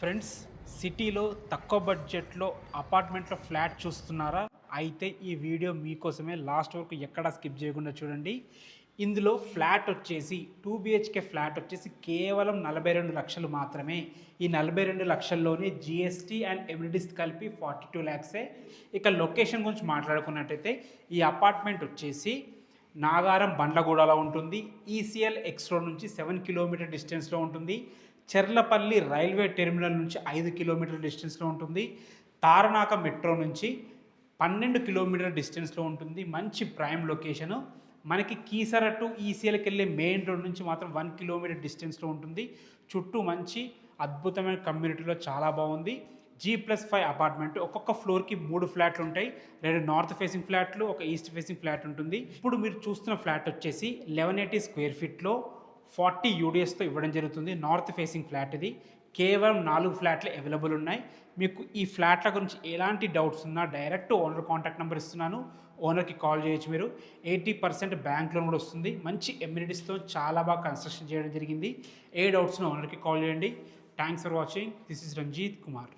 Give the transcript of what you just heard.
Friends, సిటీలో తక్కువ బడ్జెట్లో అపార్ట్మెంట్లో ఫ్లాట్ చూస్తున్నారా? అయితే ఈ వీడియో మీకోసమే. లాస్ట్ వరకు ఎక్కడా స్కిప్ చేయకుండా చూడండి. ఇందులో ఫ్లాట్ వచ్చేసి 2 బిహెచ్కే ఫ్లాట్ వచ్చేసి కేవలం 42 లక్షలు మాత్రమే. ఈ 42 లక్షల్లోనే జిఎస్టీ అండ్ ఎమ్యూనిటీస్ కలిపి 42 ల్యాక్సే. ఇక లొకేషన్ గురించి మాట్లాడుకున్నట్టయితే ఈ అపార్ట్మెంట్ వచ్చేసి నాగారం బండ్లగూడలో ఉంటుంది. ఈసీఎల్ ఎక్స్ రోడ్ నుంచి 7 కిలోమీటర్ డిస్టెన్స్లో ఉంటుంది. చెర్లపల్లి రైల్వే టెర్మినల్ నుంచి 5 కిలోమీటర్ల డిస్టెన్స్లో ఉంటుంది. తారనాక మెట్రో నుంచి 12 కిలోమీటర్ల డిస్టెన్స్లో ఉంటుంది. మంచి ప్రైమ్ లొకేషను. మనకి కీసర టు ఈసీఎల్కి వెళ్ళే మెయిన్ రోడ్ నుంచి మాత్రం 1 కిలోమీటర్ డిస్టెన్స్లో ఉంటుంది. చుట్టూ మంచి అద్భుతమైన కమ్యూనిటీలో చాలా బాగుంది. G+5 apartment. ఒక్కొక్క ఫ్లోర్కి 3 ఫ్లాట్లు ఉంటాయి. 2 నార్త్ ఫేసింగ్ ఫ్లాట్లు, ఒక ఈస్ట్ ఫేసింగ్ ఫ్లాట్ ఉంటుంది. ఇప్పుడు మీరు చూస్తున్న ఫ్లాట్ వచ్చేసి 1180 స్క్వేర్ ఫీట్లో 40 యూడిఎస్తో ఇవ్వడం జరుగుతుంది. నార్త్ ఫేసింగ్ ఫ్లాట్ ఇది. కేవలం 4 ఫ్లాట్లు అవైలబుల్ ఉన్నాయి. మీకు ఈ ఫ్లాట్ల గురించి ఎలాంటి డౌట్స్ ఉన్నా డైరెక్ట్ ఓనర్ కాంటాక్ట్ నెంబర్ ఇస్తున్నాను. ఓనర్కి కాల్ చేయొచ్చు మీరు. 80% బ్యాంక్ లోన్ కూడా వస్తుంది. మంచి ఎమ్యూనిటీస్తో చాలా బాగా కన్స్ట్రక్షన్ చేయడం జరిగింది. ఏ డౌట్స్ను ఓనర్కి కాల్ చేయండి. Thanks for watching. This is Ranjith Kumar.